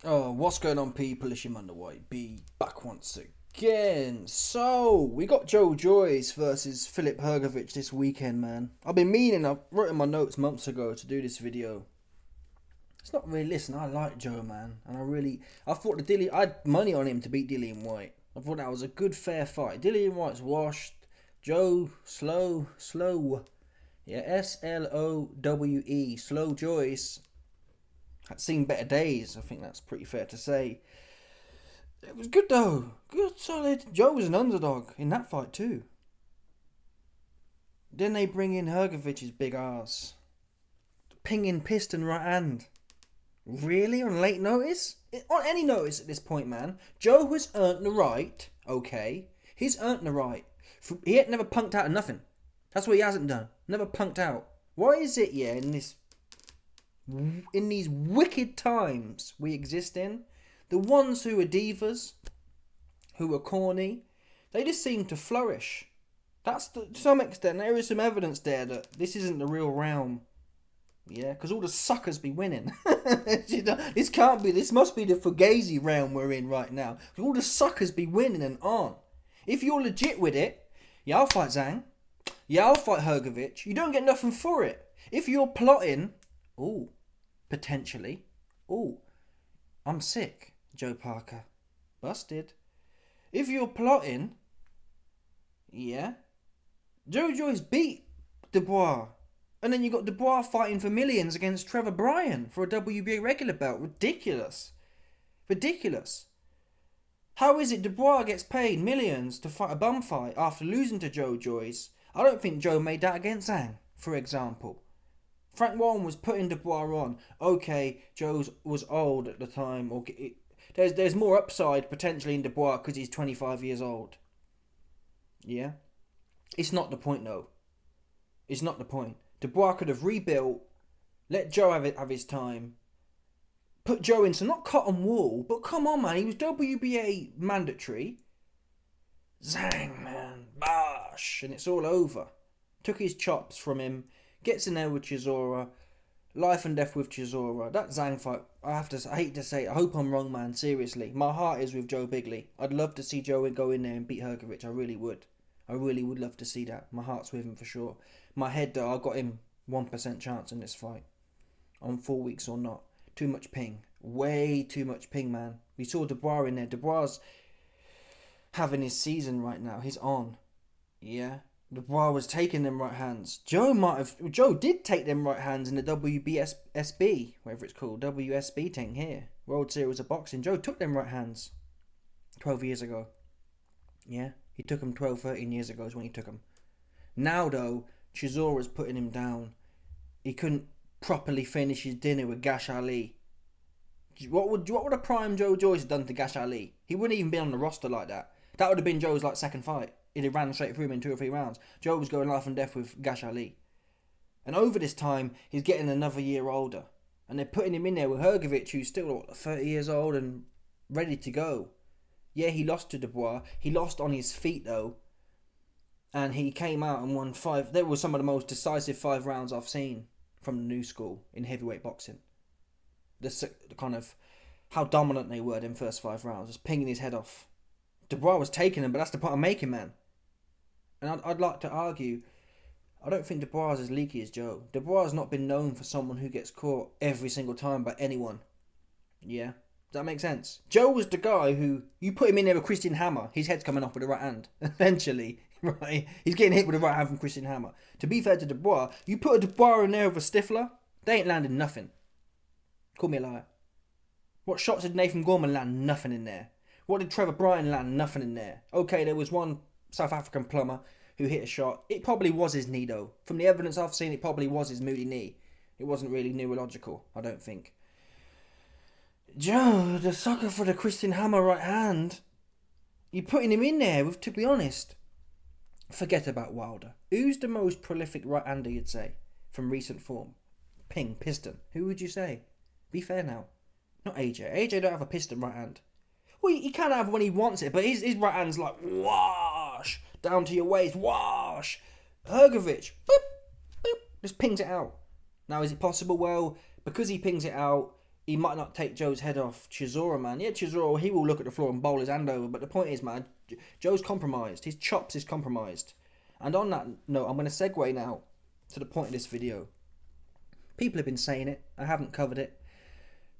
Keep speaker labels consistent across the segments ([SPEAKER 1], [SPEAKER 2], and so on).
[SPEAKER 1] Oh, what's going on, people? It's your Monday White B back once again. So, we got Joyce versus Filip Hrgovic this weekend, man. I've been meaning, I wrote in my notes months ago to do this video. It's not really, listen, I like Joe, man. And I thought I had money on him to beat Dillian White. I thought that was a good, fair fight. Dillian White's washed. Joe, slow. Yeah, Slowe, slow Joyce. Had seen better days. I think that's pretty fair to say. It was good though. Good, solid. Joe was an underdog in that fight too. Then they bring in Hrgovic's big ass. Pinging piston right hand. Really? On late notice? On any notice at this point, man. Joe has earned the right. Okay. He's earned the right. He ain't never punked out of nothing. That's what he hasn't done. Never punked out. Why is it, yeah, in these wicked times we exist in, the ones who are divas, who are corny, they just seem to flourish. To some extent, there is some evidence there that this isn't the real realm. Yeah, because all the suckers be winning. This must be the Fugazi realm we're in right now. All the suckers be winning and on. If you're legit with it, yeah, I'll fight Zhang. Yeah, I'll fight Hrgovic. You don't get nothing for it. If you're plotting, ooh, potentially, ooh, I'm sick, Joe Parker. Busted. If you're plotting, yeah, Joyce beat Dubois. And then you got Dubois fighting for millions against Trevor Bryan for a WBA regular belt. Ridiculous. How is it Dubois gets paid millions to fight a bum fight after losing to Joyce? I don't think Joe made that against Zhang, for example. Frank Warren was putting Dubois on. Okay, Joe was old at the time. There's more upside potentially in Dubois because he's 25 years old. Yeah? It's not the point, though. It's not the point. Dubois could have rebuilt, let Joe have his time, put Joe in some, not cotton wool, but come on, man, he was WBA mandatory. Zhang, man, bosh, and it's all over. Took his chops from him, gets in there with Chisora, life and death with Chisora. That Zhang fight, I hate to say it, I hope I'm wrong, man, seriously. My heart is with Joe Bigley. I'd love to see Joe go in there and beat Hrgovic, I really would. I really would love to see that. My heart's with him for sure. My head, though, I got him 1% chance in this fight. On 4 weeks or not. Too much ping. Way too much ping, man. We saw Dubois in there. Dubois having his season right now. He's on. Yeah. Dubois was taking them right hands. Joe did take them right hands in the WBSB, whatever it's called. WSB thing here. World Series of Boxing. Joe took them right hands 12 years ago. Yeah. He took him 12, 13 years ago is when he took him. Now, though, Chisora's putting him down. He couldn't properly finish his dinner with Gash Ali. What would a prime Joe Joyce have done to Gash Ali? He wouldn't even be on the roster like that. That would have been Joe's second fight. He'd have ran straight through him in 2 or 3 rounds. Joe was going life and death with Gash Ali. And over this time, he's getting another year older. And they're putting him in there with Hrgovic, who's still 30 years old and ready to go. Yeah, he lost to Dubois. He lost on his feet, though. And he came out and won 5. They were some of the most decisive 5 rounds I've seen from the new school in heavyweight boxing. The kind of how dominant they were in first 5 rounds. Just pinging his head off. Dubois was taking him, but that's the point I'm making, man. And I'd like to argue, I don't think Dubois is as leaky as Joe. Dubois has not been known for someone who gets caught every single time by anyone. Yeah? Does that make sense? Joe was the guy who, you put him in there with Christian Hammer, his head's coming off with the right hand. Eventually, right? He's getting hit with the right hand from Christian Hammer. To be fair to Dubois, you put a Dubois in there with a Stifler, they ain't landing nothing. Call me a liar. What shots did Nathan Gorman land? Nothing in there. What did Trevor Bryan land? Nothing in there. Okay, there was one South African plumber who hit a shot. It probably was his knee, though. From the evidence I've seen, it probably was his moody knee. It wasn't really neurological, I don't think. Joe, the sucker for the Christian Hammer right hand. You're putting him in there with, to be honest, forget about Wilder. Who's the most prolific right-hander, you'd say, from recent form? Piston. Who would you say? Be fair now. Not AJ. AJ don't have a piston right hand. Well, he can have when he wants it, but his right hand's like, wash, down to your waist, wash. Hrgovic, boop, boop, just pings it out. Now, is it possible? Well, because he pings it out, he might not take Joe's head off Chisora, man. Yeah, Chisora, he will look at the floor and bowl his hand over. But the point is, man, Joe's compromised. His chops is compromised. And on that note, I'm going to segue now to the point of this video. People have been saying it. I haven't covered it.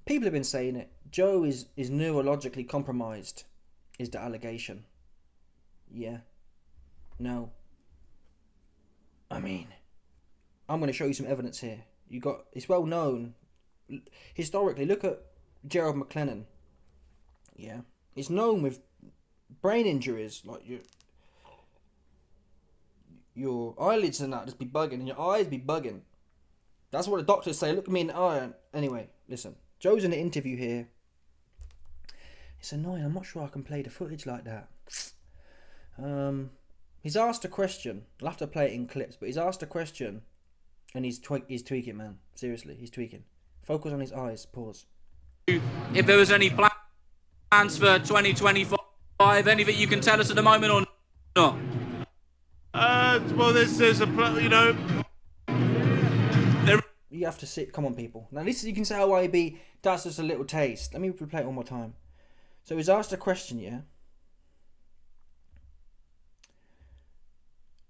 [SPEAKER 1] People have been saying it. Joe is neurologically compromised, is the allegation. Yeah. No. I mean, I'm going to show you some evidence here. It's well known. Historically, look at Gerald McLennan. Yeah. It's known with brain injuries, like your eyelids and that just be bugging, and your eyes be bugging. That's what the doctors say. Look at me in the eye. Anyway, listen. Joe's in an interview here. It's annoying. I'm not sure I can play the footage like that. He's asked a question. I'll have to play it in clips, but he's asked a question, and he's tweaking, man. Seriously, he's tweaking. Focus on his eyes. Pause.
[SPEAKER 2] If there was any plans for 2025, anything you can tell us at the moment or not?
[SPEAKER 3] Well, there's a you know.
[SPEAKER 1] You have to sit. Come on, people. Now, this you can say YB. That's just a little taste. Let me replay it one more time. So he's asked a question, yeah.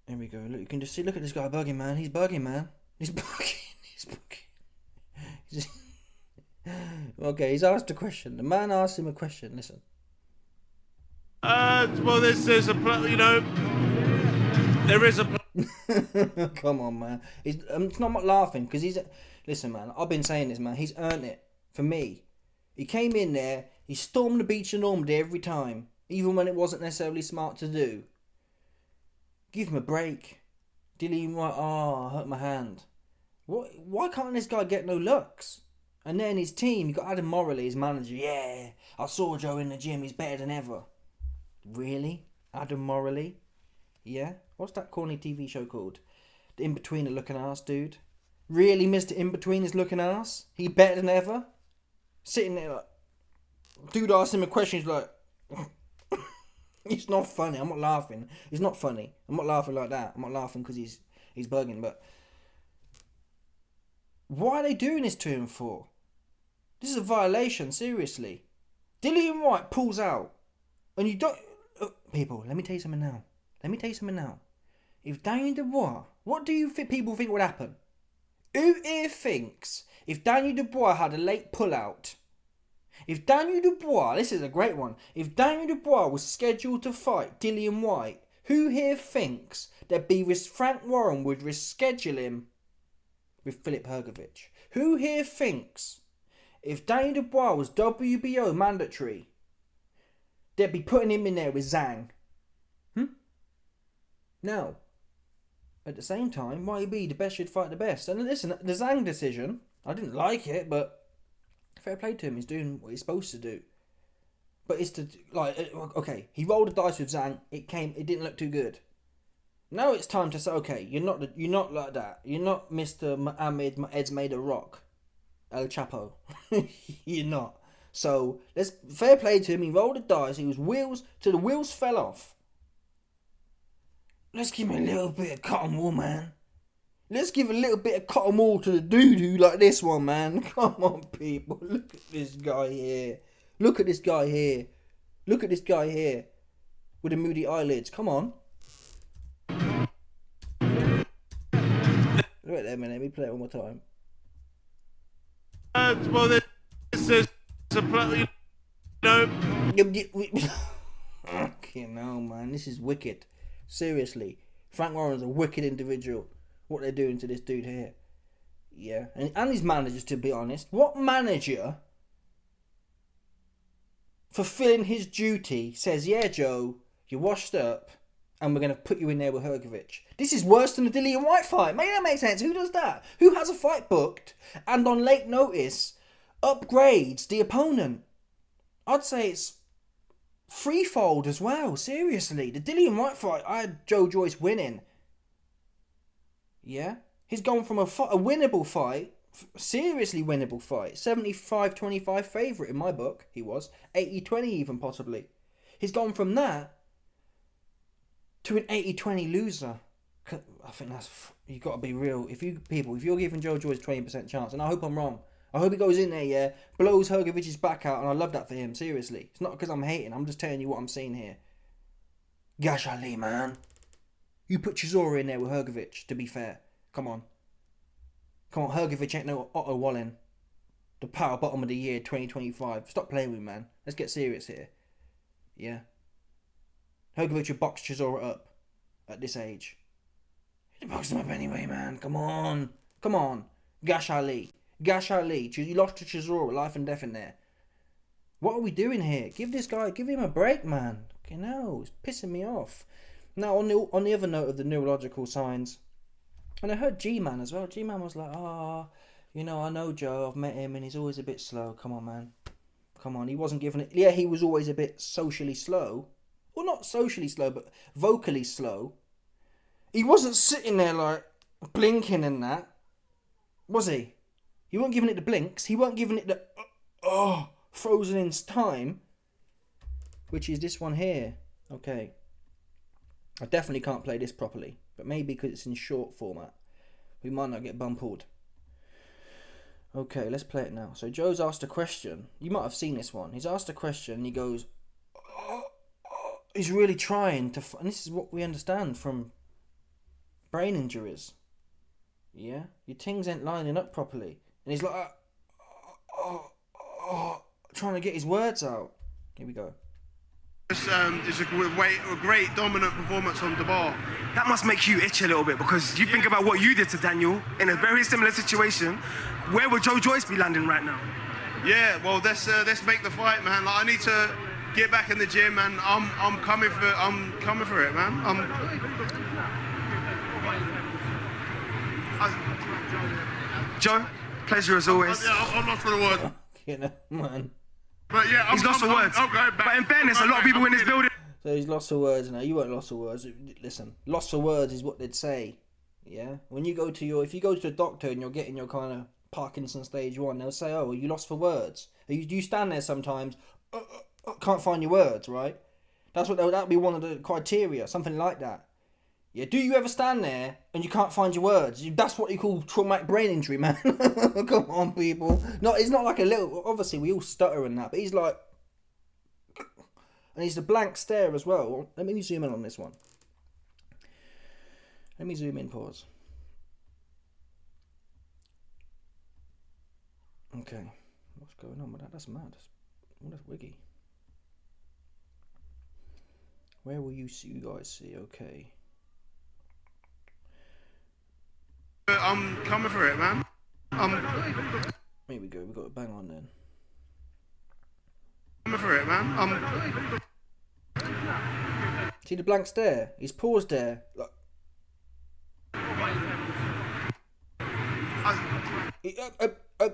[SPEAKER 1] Here we go. Look, you can just see. Look at this guy bugging, man. He's bugging, man. He's bugging. He's bugging. Okay, he's asked a question. The man asked him a question. Listen.
[SPEAKER 3] Well, there's a you know. There is a.
[SPEAKER 1] Come on, man. It's not laughing because he's. Listen, man. I've been saying this, man. He's earned it for me. He came in there. He stormed the beach in Normandy every time, even when it wasn't necessarily smart to do. Give him a break. Dillian Whyte, I hurt my hand. What? Why can't this guy get no looks? And then his team, you got Adam Morley, his manager. Yeah, I saw Joe in the gym. He's better than ever. Really? Adam Morley? Yeah? What's that corny TV show called? The In-Betweener looking ass dude? Really, Mr. In-Betweener's looking ass? He better than ever? Sitting there like... Dude asked him a question, he's like... It's not funny, I'm not laughing. It's not funny. I'm not laughing like that. I'm not laughing because he's bugging, but... Why are they doing this to him for? This is a violation, seriously. Dillian Whyte pulls out. And you don't... people, let me tell you something now. If Daniel Dubois... What do you think people think would happen? Who here thinks if Daniel Dubois had a late pullout... If Daniel Dubois... This is a great one. If Daniel Dubois was scheduled to fight Dillian Whyte... Who here thinks that Frank Warren would reschedule him with Filip Hrgovic? Who here thinks if Daniel Dubois was WBO mandatory, they'd be putting him in there with Zhang? Now, at the same time, YB, the best should fight the best. And listen, the Zhang decision, I didn't like it, but fair play to him. He's doing what he's supposed to do. But it's to, like, okay, he rolled the dice with Zhang. It didn't look too good. Now it's time to say, okay, you're not like that. You're not Mr. Mohammed, my head's made of rock. El Chapo. You're not. So, fair play to him. He rolled the dice. He was wheels till the wheels fell off. Let's give him a little bit of cotton wool, man. Let's give a little bit of cotton wool to the doo-doo like this one, man. Come on, people. Look at this guy here. Look at this guy here. Look at this guy here. With the moody eyelids. Come on. Wait there a minute. Let me play it one more time.
[SPEAKER 3] Well, this is a... You know...
[SPEAKER 1] Okay, no, man. This is wicked. Seriously, Frank Warren's a wicked individual. What they're doing to this dude here. Yeah. And his managers, to be honest. What manager, fulfilling his duty, says, yeah, Joe, you're washed up and we're going to put you in there with Hrgovic? This is worse than the Dillian Whyte fight. May that make sense? Who does that? Who has a fight booked and on late notice upgrades the opponent? I'd say it's threefold as well, seriously. The Dillian Whyte fight, I had Joyce winning. Yeah? He's gone from a winnable fight, seriously winnable fight, 75-25 favourite in my book, he was. 80-20 even, possibly. He's gone from that to an 80-20 loser. I think that's... You've got to be real. If you're giving Joyce 20% chance, and I hope I'm wrong. I hope he goes in there, yeah, blows Hrgovic's back out, and I love that for him, seriously. It's not because I'm hating, I'm just telling you what I'm seeing here. Gash Ali, man. You put Chisora in there with Hrgovic, to be fair. Come on. Come on, Hrgovic ain't no Otto Wallin. The power bottom of the year, 2025. Stop playing with me, man. Let's get serious here. Yeah. Hrgovic would box Chisora up at this age. He'd box him up anyway, man. Come on. Come on. Gash Ali. Gash Ali. You lost to Chisora, life and death in there. What are we doing here? Give him a break, man. You know, it's pissing me off. Now, on the other note of the neurological signs, and I heard G-Man as well. G-Man was like, you know, I know Joe, I've met him, and he's always a bit slow. Come on, man. Come on, he wasn't giving it... Yeah, he was always a bit socially slow. Well, not socially slow, but vocally slow. He wasn't sitting there, like, blinking and that. Was he? He weren't giving it the blinks. He weren't giving it the... frozen in time. Which is this one here. Okay. I definitely can't play this properly. But maybe because it's in short format. We might not get bumpled. Okay, let's play it now. So Joe's asked a question. You might have seen this one. He's asked a question and he goes... He's really trying to... And this is what we understand from brain injuries. Yeah? Your things ain't lining up properly. And he's like... trying to get his words out. Here we go.
[SPEAKER 3] It's a great dominant performance from Dubois.
[SPEAKER 4] That must make you itch a little bit because you think about what you did to Daniel in a very similar situation. Where would Joe Joyce be landing right now?
[SPEAKER 3] Yeah, well, let's make the fight, man. Like, I need to get back in the gym, and I'm coming for it, man.
[SPEAKER 4] Joe, pleasure as always.
[SPEAKER 3] I'm lost for the word.
[SPEAKER 1] You know, man.
[SPEAKER 3] But yeah,
[SPEAKER 4] he's lost for words. But in fairness, a lot of people in this building.
[SPEAKER 1] So he's lost for words now. You weren't lost for words. Listen, lost for words is what they'd say. Yeah? When you go to if you go to the doctor and you're getting your kind of Parkinson stage 1, they'll say, oh, are you lost for words? Do you stand there sometimes, can't find your words, right? That'd be one of the criteria, something like that. Yeah, do you ever stand there and you can't find your words? That's what you call traumatic brain injury, man. Come on, people. No, it's not like a little... Obviously, we all stutter and that, but he's like... And he's a blank stare as well. Let me zoom in on this one. Let me zoom in, pause. Okay. What's going on with that? That's mad. That's wiggy. Where will you guys see? Okay.
[SPEAKER 3] I'm coming for it, man.
[SPEAKER 1] Here we go. We got a bang on then.
[SPEAKER 3] Coming for it, man.
[SPEAKER 1] See the blank stare? He's paused there. Like...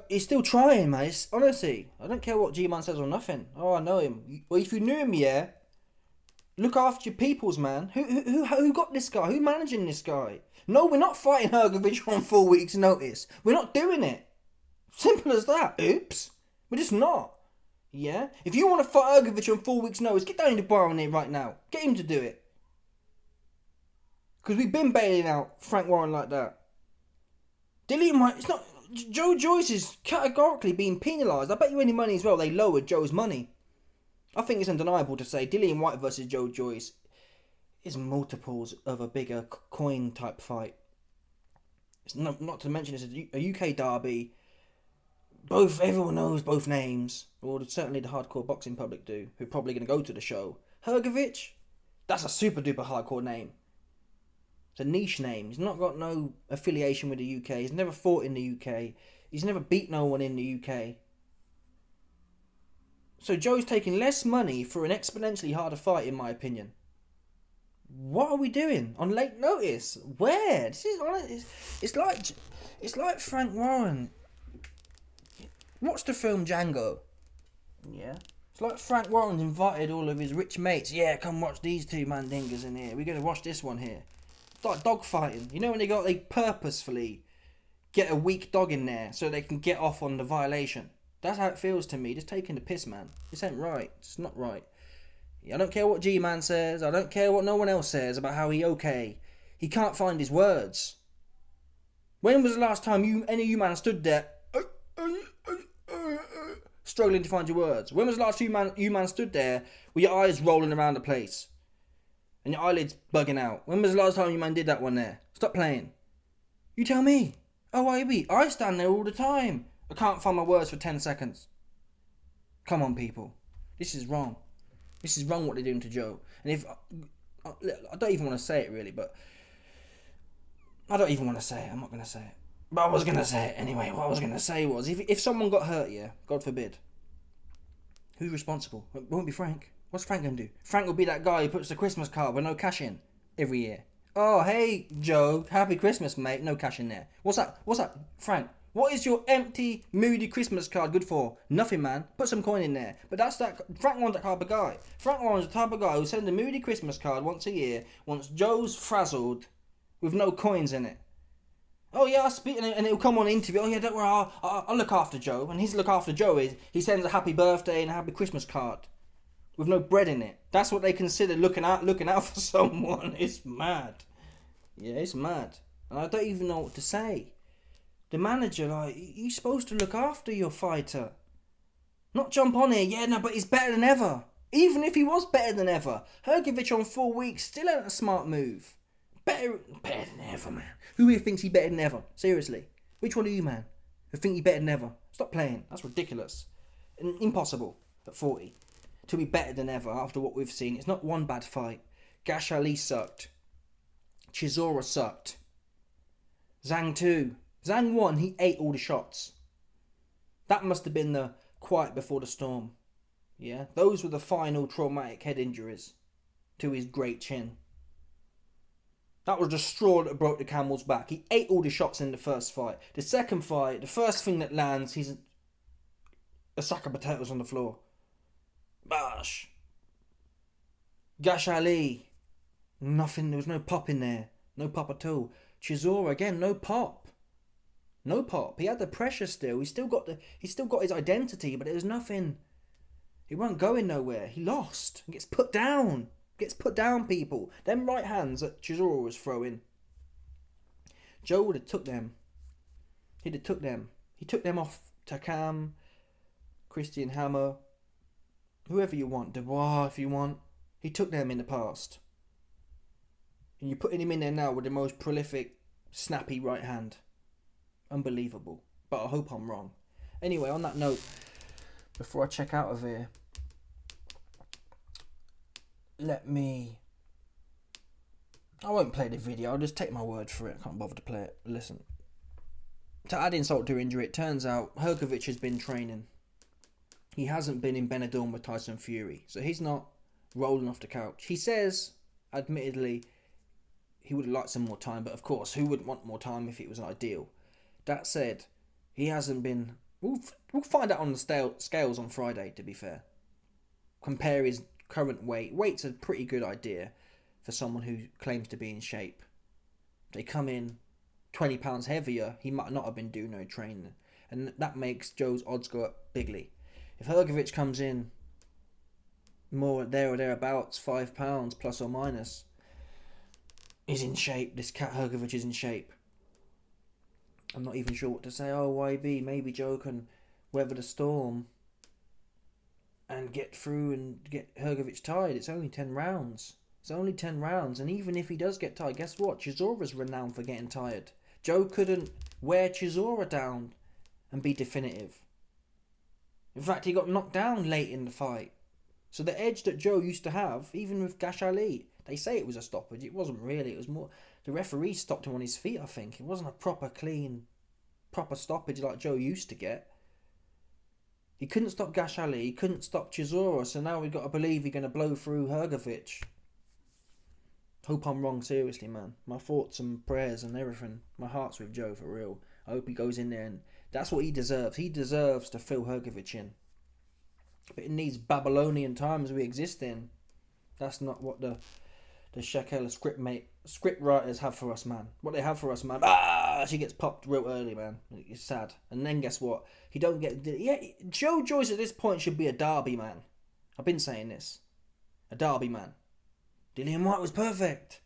[SPEAKER 1] he's still trying, man. Honestly, I don't care what G-Man says or nothing. Oh, I know him. Well, if you knew him, yeah, look after your peoples, man. Who got this guy? Who managing this guy? No, we're not fighting Hrgovic on 4 weeks' notice. We're not doing it. Simple as that. Oops. We're just not. Yeah? If you want to fight Hrgovic on 4 weeks' notice, get down to Dubois on it right now. Get him to do it. Because we've been bailing out Frank Warren like that. Dillian White, it's not... Joe Joyce is categorically being penalised. I bet you any money as well they lowered Joe's money. I think it's undeniable to say Dillian White versus Joe Joyce is multiples of a bigger coin type fight. It's not to mention it's a UK derby. Everyone knows both names, or certainly the hardcore boxing public do, who are probably going to go to the show. Hrgovic, that's a super duper hardcore name. It's a niche name. He's not got no affiliation with the UK. He's never fought in the UK. He's never beat no one in the UK. So Joe's taking less money for an exponentially harder fight, in my opinion. What are we doing on late notice? Where? This is it's like Frank Warren. Watch the film Django. Yeah. It's like Frank Warren's invited all of his rich mates. Yeah, come watch these two mandingas in here. We're gonna watch this one here. It's like dog fighting. You know when they purposefully get a weak dog in there so they can get off on the violation. That's how it feels to me. Just taking the piss, man. This ain't right. It's not right. I don't care what G-Man says. I don't care what no one else says about how he okay. He can't find his words. When was the last time any of you man stood there? Struggling to find your words. When was the last time you man stood there with your eyes rolling around the place? And your eyelids bugging out? When was the last time you man did that one there? Stop playing. You tell me. OIB, I stand there all the time. I can't find my words for 10 seconds. Come on, people. This is wrong. This is wrong what they're doing to Joe. And if... I don't even want to say it really, but... I don't even want to say it. I'm not going to say it. But I was going to say it anyway. What I was going to say was, if someone got hurt, yeah, God forbid, who's responsible? It won't be Frank. What's Frank going to do? Frank will be that guy who puts the Christmas card with no cash in every year. Oh, hey, Joe, happy Christmas, mate. No cash in there. What's that? Frank, what is your empty, moody Christmas card good for? Nothing, man. Put some coin in there. But Frank wants that type of guy. Frank wants the type of guy who sends a moody Christmas card once a year, once Joe's frazzled with no coins in it. Oh yeah, I'll speak, and it'll come on interview. Oh yeah, don't worry, I'll look after Joe. And his look after Joe is he sends a happy birthday and a happy Christmas card with no bread in it. That's what they consider looking out for someone. It's mad. Yeah, it's mad. And I don't even know what to say. The manager, like, you're supposed to look after your fighter. Not jump on here, yeah, no, but he's better than ever. Even if he was better than ever. Hrgovic on 4 weeks still ain't a smart move. Better than ever, man. Who here thinks he's better than ever? Seriously. Which one are you, man? Who think he's better than ever? Stop playing. That's ridiculous. And impossible at 40 to be better than ever after what we've seen. It's not one bad fight. Gash Ali sucked. Chisora sucked. Zhang 2. Zhang 1, he ate all the shots. That must have been the quiet before the storm. Yeah, those were the final traumatic head injuries to his great chin. That was the straw that broke the camel's back. He ate all the shots in the first fight. The second fight, the first thing that lands, he's a sack of potatoes on the floor. Bash. Gash Ali. Nothing, there was no pop in there. No pop at all. Chisora, again, no pop. No pop. He had the pressure still. He still got his identity, but there was nothing. He wasn't going nowhere. He lost. He gets put down. Gets put down, people. Them right hands that Chisora was throwing. Joe would have took them. He'd have took them. He took them off Takam, Christian Hammer, whoever you want, Dubois if you want. He took them in the past. And you're putting him in there now with the most prolific, snappy right hand. Unbelievable. But I hope I'm wrong. Anyway, on that note, before I check out of here, I won't play the video, I'll just take my word for it. I can't bother to play it. Listen. To add insult to injury, it turns out Hrgovic has been training. He hasn't been in Benidorm with Tyson Fury, so he's not rolling off the couch. He says, admittedly, he would have liked some more time, but of course, who wouldn't want more time if it was ideal? That said, he hasn't been... We'll find out on the scales on Friday, to be fair. Compare his current weight. Weight's a pretty good idea for someone who claims to be in shape. They come in 20 pounds heavier, he might not have been doing no training. And that makes Joe's odds go up bigly. If Hrgovic comes in more there or thereabouts, 5 pounds plus or minus, he's in shape. This cat Hrgovic is in shape. I'm not even sure what to say. Oh, YB, maybe Joe can weather the storm and get through and get Hrgovic tired. It's only 10 rounds. It's only 10 rounds. And even if he does get tired, guess what? Chisora's renowned for getting tired. Joe couldn't wear Chisora down and be definitive. In fact, he got knocked down late in the fight. So the edge that Joe used to have, even with Gash Ali, they say it was a stoppage. It wasn't really. It was more... The referee stopped him on his feet, I think. It wasn't a proper, clean, proper stoppage like Joe used to get. He couldn't stop Gash Ali. He couldn't stop Chisora. So now we've got to believe he's going to blow through Hrgovic. Hope I'm wrong, seriously, man. My thoughts and prayers and everything. My heart's with Joe, for real. I hope he goes in there and... That's what he deserves. He deserves to fill Hrgovic in. But in these Babylonian times we exist in, that's not what the Shekel script writers have for us, man. What they have for us, man. She gets popped real early, man. It's sad. And then guess what? He don't get... Yeah, Joe Joyce at this point should be a derby man. I've been saying this. A derby man. Dillian White was perfect.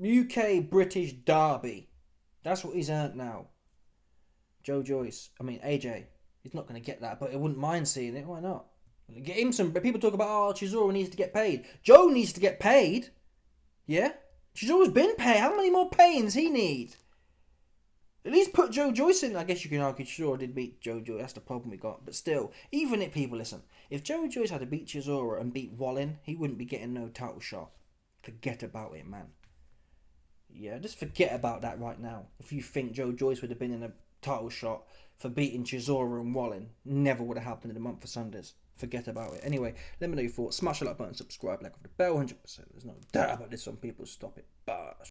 [SPEAKER 1] UK British derby. That's what he's earned now. Joe Joyce. I mean, AJ. He's not going to get that, but I wouldn't mind seeing it. Why not? Get him some. People talk about, oh, Chisora needs to get paid. Joe needs to get paid. Yeah? Chisora's been paid. How many more payings he need? At least put Joe Joyce in. I guess you can argue Chisora did beat Joe Joyce. That's the problem we got. But still, even if people listen, if Joe Joyce had to beat Chisora and beat Wallin, he wouldn't be getting no title shot. Forget about it, man. Yeah, just forget about that right now. If you think Joe Joyce would have been in a title shot for beating Chisora and Wallin, never would have happened in a month for Sundays. Forget about it. Anyway, let me know your thoughts. Smash the like button, subscribe, like with the bell, 100%. There's no doubt about this one. People stop it. But